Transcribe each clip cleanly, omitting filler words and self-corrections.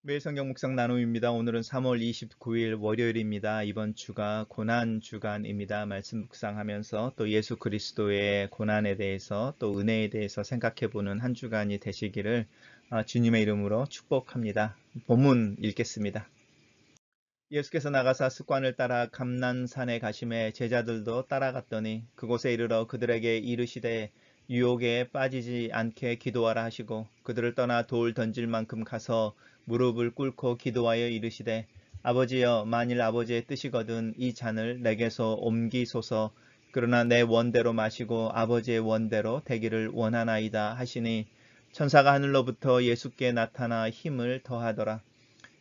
매일 성경 묵상 나눔입니다. 오늘은 3월 29일 월요일입니다. 이번 주가 고난 주간입니다. 말씀 묵상하면서 또 예수 그리스도의 고난에 대해서 또 은혜에 대해서 생각해보는 한 주간이 되시기를 주님의 이름으로 축복합니다. 본문 읽겠습니다. 예수께서 나가사 습관을 따라 감난산에 가심에 제자들도 따라갔더니 그곳에 이르러 그들에게 이르시되 유혹에 빠지지 않게 기도하라 하시고 그들을 떠나 돌 던질 만큼 가서 무릎을 꿇고 기도하여 이르시되 아버지여 만일 아버지의 뜻이거든 이 잔을 내게서 옮기소서. 그러나 내 원대로 마시고 아버지의 원대로 되기를 원하나이다 하시니 천사가 하늘로부터 예수께 나타나 힘을 더하더라.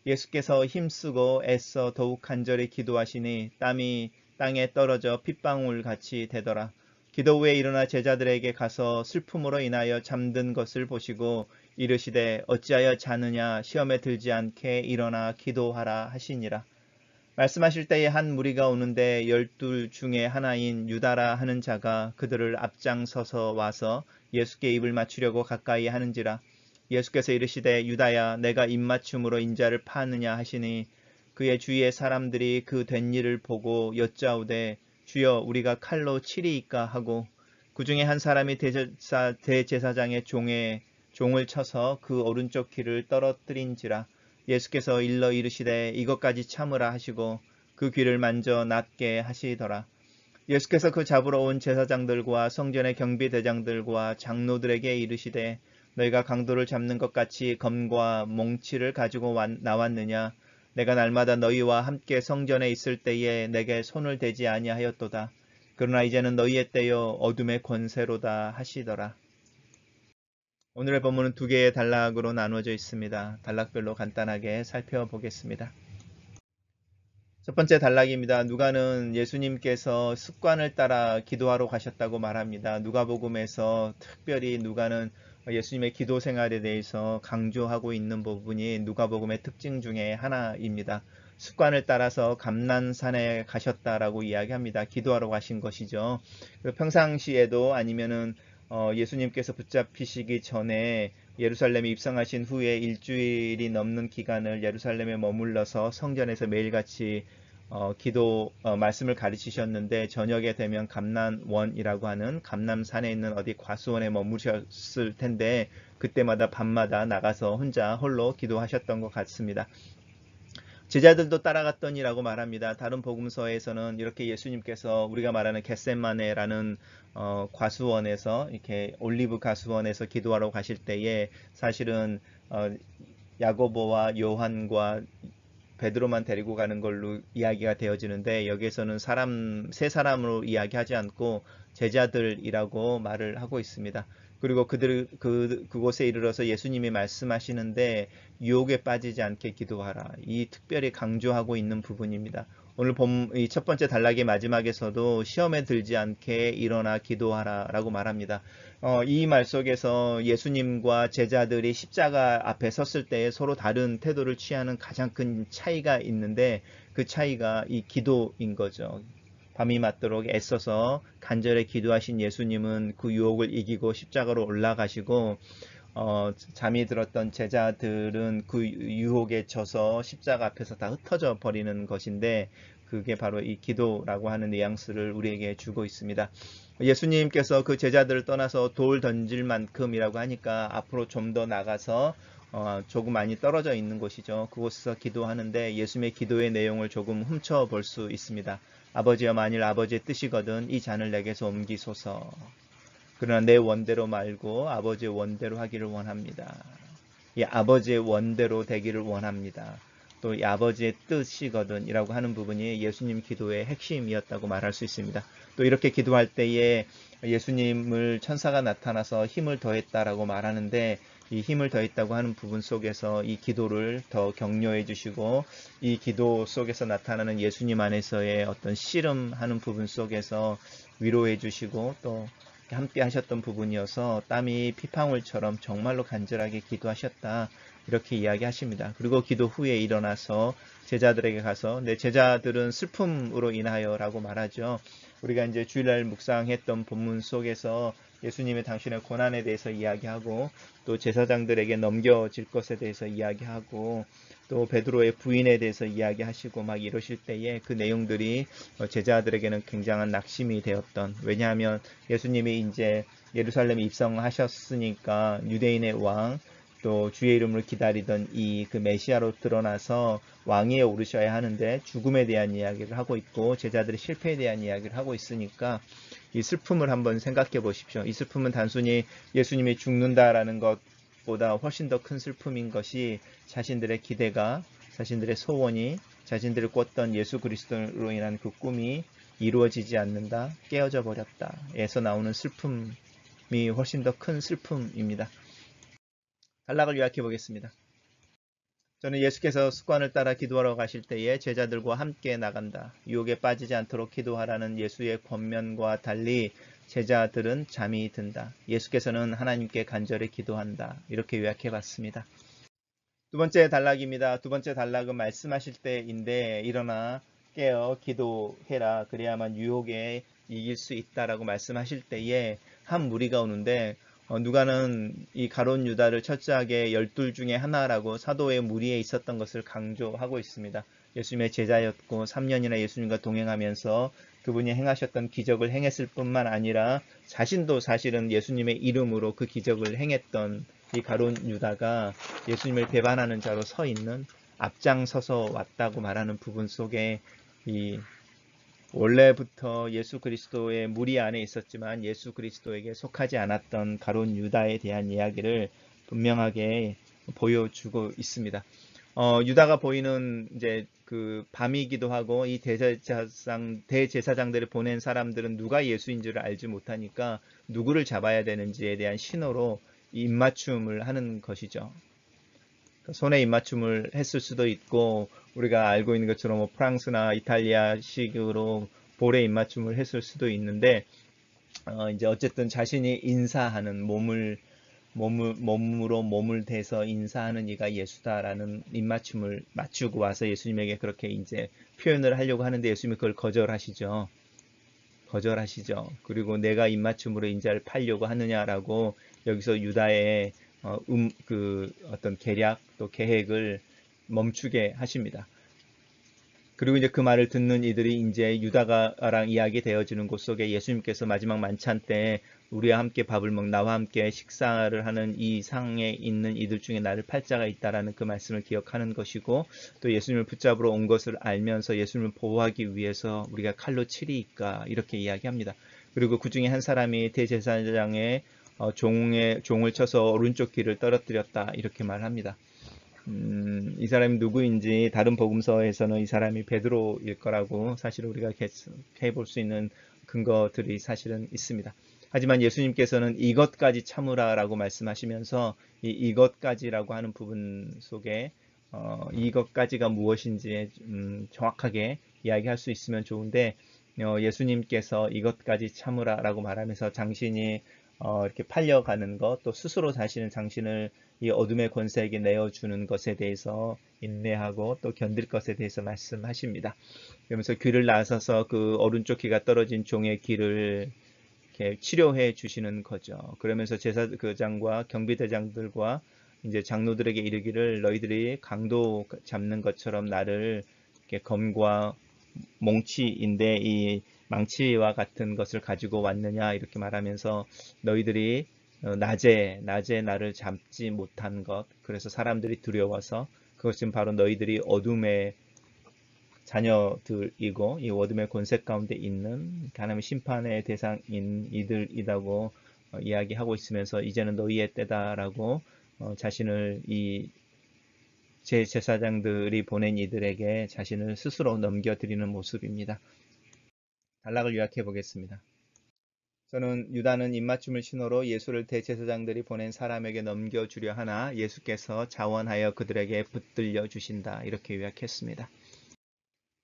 예수께서 힘쓰고 애써 더욱 간절히 기도하시니 땀이 땅에 떨어져 핏방울 같이 되더라. 기도 후에 일어나 제자들에게 가서 슬픔으로 인하여 잠든 것을 보시고 이르시되 어찌하여 자느냐 시험에 들지 않게 일어나 기도하라 하시니라. 말씀하실 때에 한 무리가 오는데 12 중에 하나인 유다라 하는 자가 그들을 앞장서서 와서 예수께 입을 맞추려고 가까이 하는지라. 예수께서 이르시되 유다야 내가 입맞춤으로 인자를 파느냐 하시니 그의 주위의 사람들이 그 된 일을 보고 여짜오되 주여 우리가 칼로 치리이까 하고 그 중에 한 사람이 대제사장의 종을 쳐서 그 오른쪽 귀를 떨어뜨린지라. 예수께서 일러 이르시되 이것까지 참으라 하시고 그 귀를 만져 낫게 하시더라. 예수께서 그 잡으러 온 제사장들과 성전의 경비대장들과 장로들에게 이르시되 너희가 강도를 잡는 것 같이 검과 몽치를 가지고 나왔느냐. 내가 날마다 너희와 함께 성전에 있을 때에 내게 손을 대지 아니하였도다. 그러나 이제는 너희의 때요 어둠의 권세로다 하시더라. 오늘의 본문은 두 개의 단락으로 나누어져 있습니다. 단락별로 간단하게 살펴보겠습니다. 첫 번째 단락입니다. 누가는 예수님께서 습관을 따라 기도하러 가셨다고 말합니다. 누가복음에서 특별히 누가는 예수님의 기도 생활에 대해서 강조하고 있는 부분이 누가복음의 특징 중에 하나입니다. 습관을 따라서 감난산에 가셨다라고 이야기합니다. 기도하러 가신 것이죠. 평상시에도 아니면은 예수님께서 붙잡히시기 전에 예루살렘에 입성하신 후에 일주일이 넘는 기간을 예루살렘에 머물러서 성전에서 매일같이 말씀을 가르치셨는데 저녁에 되면 감난원이라고 하는 감남산에 있는 어디 과수원에 머무셨을 텐데 그때마다 밤마다 나가서 혼자 홀로 기도하셨던 것 같습니다. 제자들도 따라갔더니라고 말합니다. 다른 복음서에서는 이렇게 예수님께서 우리가 말하는 겟세마네라는 과수원에서 이렇게 올리브 가수원에서 기도하러 가실 때에 사실은 야고보와 요한과 베드로만 데리고 가는 걸로 이야기가 되어지는데 여기에서는 세 사람으로 이야기하지 않고 제자들이라고 말을 하고 있습니다. 그리고 그곳에 이르러서 예수님이 말씀하시는데 유혹에 빠지지 않게 기도하라. 이 특별히 강조하고 있는 부분입니다. 오늘 이 첫 번째 단락의 마지막에서도 시험에 들지 않게 일어나 기도하라 라고 말합니다. 이 말 속에서 예수님과 제자들이 십자가 앞에 섰을 때 서로 다른 태도를 취하는 가장 큰 차이가 있는데 그 차이가 이 기도인 거죠. 밤이 맞도록 애써서 간절히 기도하신 예수님은 그 유혹을 이기고 십자가로 올라가시고 잠이 들었던 제자들은 그 유혹에 져서 십자가 앞에서 다 흩어져 버리는 것인데 그게 바로 이 기도라고 하는 뉘앙스를 우리에게 주고 있습니다. 예수님께서 그 제자들을 떠나서 돌 던질 만큼이라고 하니까 앞으로 좀 더 나가서 조금 많이 떨어져 있는 곳이죠. 그곳에서 기도하는데 예수님의 기도의 내용을 조금 훔쳐볼 수 있습니다. 아버지여 만일 아버지의 뜻이거든 이 잔을 내게서 옮기소서. 그러나 내 원대로 말고 아버지의 원대로 하기를 원합니다. 이 아버지의 원대로 되기를 원합니다. 또 이 아버지의 뜻이거든 이라고 하는 부분이 예수님 기도의 핵심이었다고 말할 수 있습니다. 또 이렇게 기도할 때에 예수님을 천사가 나타나서 힘을 더했다라고 말하는데 이 힘을 더했다고 하는 부분 속에서 이 기도를 더 격려해 주시고 이 기도 속에서 나타나는 예수님 안에서의 어떤 씨름하는 부분 속에서 위로해 주시고 또 함께 하셨던 부분이어서 땀이 피방울처럼 정말로 간절하게 기도하셨다 이렇게 이야기하십니다. 그리고 기도 후에 일어나서 제자들에게 가서 내 제자들은 슬픔으로 인하여 라고 말하죠. 우리가 이제 주일날 묵상했던 본문 속에서 예수님이 당신의 고난에 대해서 이야기하고 또 제사장들에게 넘겨질 것에 대해서 이야기하고 또 베드로의 부인에 대해서 이야기하시고 막 이러실 때에 그 내용들이 제자들에게는 굉장한 낙심이 되었던, 왜냐하면 예수님이 이제 예루살렘에 입성하셨으니까 유대인의 왕 또 주의 이름을 기다리던 이 그 메시아로 드러나서 왕위에 오르셔야 하는데 죽음에 대한 이야기를 하고 있고 제자들의 실패에 대한 이야기를 하고 있으니까 이 슬픔을 한번 생각해 보십시오. 이 슬픔은 단순히 예수님이 죽는다라는 것보다 훨씬 더 큰 슬픔인 것이 자신들의 기대가, 자신들의 소원이, 자신들을 꿨던 예수 그리스도로 인한 그 꿈이 이루어지지 않는다, 깨어져 버렸다 에서 나오는 슬픔이 훨씬 더 큰 슬픔입니다. 단락을 요약해 보겠습니다. 저는 예수께서 습관을 따라 기도하러 가실 때에 제자들과 함께 나간다. 유혹에 빠지지 않도록 기도하라는 예수의 권면과 달리 제자들은 잠이 든다. 예수께서는 하나님께 간절히 기도한다. 이렇게 요약해 봤습니다. 두 번째 단락입니다. 두 번째 단락은 말씀하실 때인데 일어나 깨어 기도해라. 그래야만 유혹에 이길 수 있다라고 말씀하실 때에 한 무리가 오는데 누가는 이 가룟 유다를 철저하게 12 중에 하나라고 사도의 무리에 있었던 것을 강조하고 있습니다. 예수님의 제자였고 3년이나 예수님과 동행하면서 그분이 행하셨던 기적을 행했을 뿐만 아니라 자신도 사실은 예수님의 이름으로 그 기적을 행했던 이 가룟 유다가 예수님을 배반하는 자로 서 있는, 앞장서서 왔다고 말하는 부분 속에 이 원래부터 예수 그리스도의 무리 안에 있었지만 예수 그리스도에게 속하지 않았던 가룟 유다에 대한 이야기를 분명하게 보여주고 있습니다. 유다가 보이는 이제 그 밤이기도 하고 이 대제사장들을 보낸 사람들은 누가 예수인 줄을 알지 못하니까 누구를 잡아야 되는지에 대한 신호로 입맞춤을 하는 것이죠. 손에 입맞춤을 했을 수도 있고 우리가 알고 있는 것처럼 뭐 프랑스나 이탈리아식으로 볼에 입맞춤을 했을 수도 있는데 이제 어쨌든 자신이 인사하는 몸으로 몸을 대서 인사하는 이가 예수다라는 입맞춤을 맞추고 와서 예수님에게 그렇게 이제 표현을 하려고 하는데 예수님이 그걸 거절하시죠. 그리고 내가 입맞춤으로 인자를 팔려고 하느냐라고 여기서 유다의 그 어떤 계략 또 계획을 멈추게 하십니다. 그리고 이제 그 말을 듣는 이들이 이제 유다가랑 이야기 되어지는 곳 속에 예수님께서 마지막 만찬 때 우리와 함께 밥을 나와 함께 식사를 하는 이 상에 있는 이들 중에 나를 팔자가 있다라는 그 말씀을 기억하는 것이고 또 예수님을 붙잡으러 온 것을 알면서 예수님을 보호하기 위해서 우리가 칼로 치리이까 이렇게 이야기합니다. 그리고 그 중에 한 사람이 대제사장의 종을 쳐서 오른쪽 귀를 떨어뜨렸다 이렇게 말합니다. 이 사람이 누구인지 다른 복음서에서는 이 사람이 베드로일 거라고 사실 우리가 해볼 수 있는 근거들이 사실은 있습니다. 하지만 예수님께서는 이것까지 참으라라고 말씀하시면서 이것까지라고 하는 부분 속에 이것까지가 무엇인지 정확하게 이야기할 수 있으면 좋은데 예수님께서 이것까지 참으라라고 말하면서 당신이 이렇게 팔려가는 것, 또 스스로 당신을 이 어둠의 권세에게 내어주는 것에 대해서 인내하고 또 견딜 것에 대해서 말씀하십니다. 그러면서 귀를 나서서 그 오른쪽 귀가 떨어진 종의 귀를 이렇게 치료해 주시는 거죠. 그러면서 제사장과 경비대장들과 이제 장로들에게 이르기를 너희들이 강도 잡는 것처럼 나를 이렇게 검과 몽치인데 이 망치와 같은 것을 가지고 왔느냐 이렇게 말하면서 너희들이 낮에 나를 잡지 못한 것, 그래서 사람들이 두려워서 그것은 바로 너희들이 어둠의 자녀들이고 이 어둠의 권세 가운데 있는 하나님의 심판의 대상인 이들이라고 이야기하고 있으면서 이제는 너희의 때다라고 자신을 이 제사장들이 보낸 이들에게 자신을 스스로 넘겨드리는 모습입니다. 단락을 요약해 보겠습니다. 저는 유다는 입맞춤을 신호로 예수를 대제사장들이 보낸 사람에게 넘겨주려 하나 예수께서 자원하여 그들에게 붙들려 주신다. 이렇게 요약했습니다.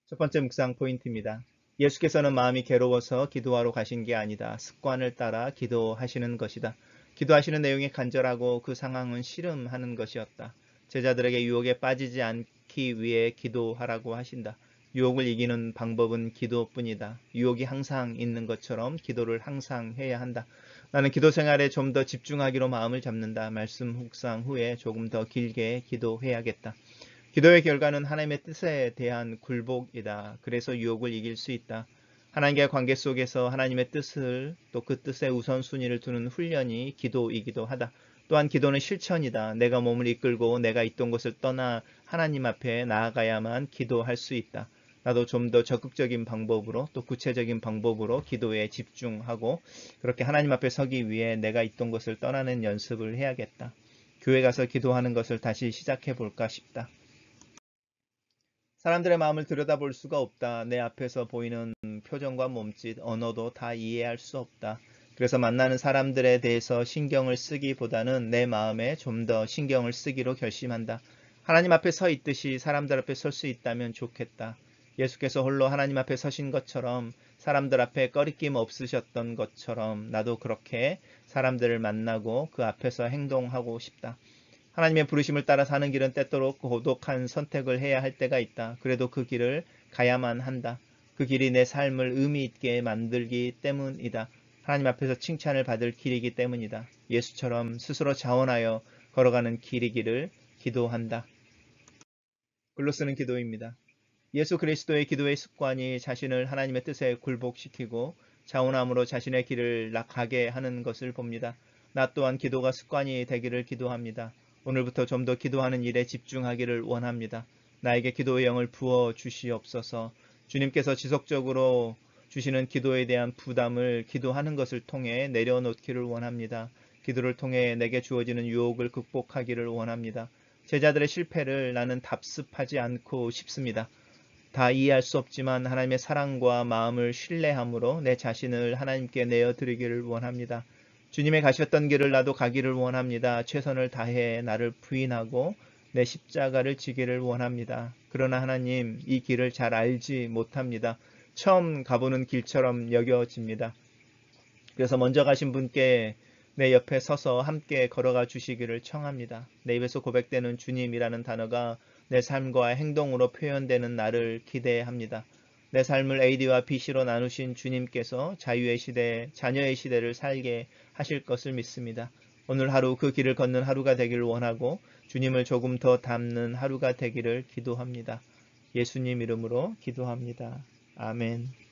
첫 번째 묵상 포인트입니다. 예수께서는 마음이 괴로워서 기도하러 가신 게 아니다. 습관을 따라 기도하시는 것이다. 기도하시는 내용이 간절하고 그 상황은 씨름하는 것이었다. 제자들에게 유혹에 빠지지 않기 위해 기도하라고 하신다. 유혹을 이기는 방법은 기도뿐이다. 유혹이 항상 있는 것처럼 기도를 항상 해야 한다. 나는 기도 생활에 좀 더 집중하기로 마음을 잡는다. 말씀 묵상 후에 조금 더 길게 기도해야겠다. 기도의 결과는 하나님의 뜻에 대한 굴복이다. 그래서 유혹을 이길 수 있다. 하나님과의 관계 속에서 하나님의 뜻을 또 그 뜻의 우선순위를 두는 훈련이 기도이기도 하다. 또한 기도는 실천이다. 내가 몸을 이끌고 내가 있던 곳을 떠나 하나님 앞에 나아가야만 기도할 수 있다. 나도 좀 더 적극적인 방법으로 또 구체적인 방법으로 기도에 집중하고 그렇게 하나님 앞에 서기 위해 내가 있던 곳을 떠나는 연습을 해야겠다. 교회 가서 기도하는 것을 다시 시작해 볼까 싶다. 사람들의 마음을 들여다볼 수가 없다. 내 앞에서 보이는 표정과 몸짓, 언어도 다 이해할 수 없다. 그래서 만나는 사람들에 대해서 신경을 쓰기보다는 내 마음에 좀 더 신경을 쓰기로 결심한다. 하나님 앞에 서 있듯이 사람들 앞에 설 수 있다면 좋겠다. 예수께서 홀로 하나님 앞에 서신 것처럼 사람들 앞에 꺼리낌 없으셨던 것처럼 나도 그렇게 사람들을 만나고 그 앞에서 행동하고 싶다. 하나님의 부르심을 따라 사는 길은 때때로 고독한 선택을 해야 할 때가 있다. 그래도 그 길을 가야만 한다. 그 길이 내 삶을 의미 있게 만들기 때문이다. 하나님 앞에서 칭찬을 받을 길이기 때문이다. 예수처럼 스스로 자원하여 걸어가는 길이기를 기도한다. 글로 쓰는 기도입니다. 예수 그리스도의 기도의 습관이 자신을 하나님의 뜻에 굴복시키고 자원함으로 자신의 길을 가게 하는 것을 봅니다. 나 또한 기도가 습관이 되기를 기도합니다. 오늘부터 좀 더 기도하는 일에 집중하기를 원합니다. 나에게 기도의 영을 부어 주시옵소서. 주님께서 지속적으로 주시는 기도에 대한 부담을 기도하는 것을 통해 내려놓기를 원합니다. 기도를 통해 내게 주어지는 유혹을 극복하기를 원합니다. 제자들의 실패를 나는 답습하지 않고 싶습니다. 다 이해할 수 없지만 하나님의 사랑과 마음을 신뢰함으로 내 자신을 하나님께 내어드리기를 원합니다. 주님의 가셨던 길을 나도 가기를 원합니다. 최선을 다해 나를 부인하고 내 십자가를 지기를 원합니다. 그러나 하나님, 이 길을 잘 알지 못합니다. 처음 가보는 길처럼 여겨집니다. 그래서 먼저 가신 분께 내 옆에 서서 함께 걸어가 주시기를 청합니다. 내 입에서 고백되는 주님이라는 단어가 내 삶과 행동으로 표현되는 나를 기대합니다. 내 삶을 A와 BC로 나누신 주님께서 자유의 시대, 자녀의 시대를 살게 하실 것을 믿습니다. 오늘 하루 그 길을 걷는 하루가 되기를 원하고 주님을 조금 더 닮는 하루가 되기를 기도합니다. 예수님 이름으로 기도합니다. 아멘.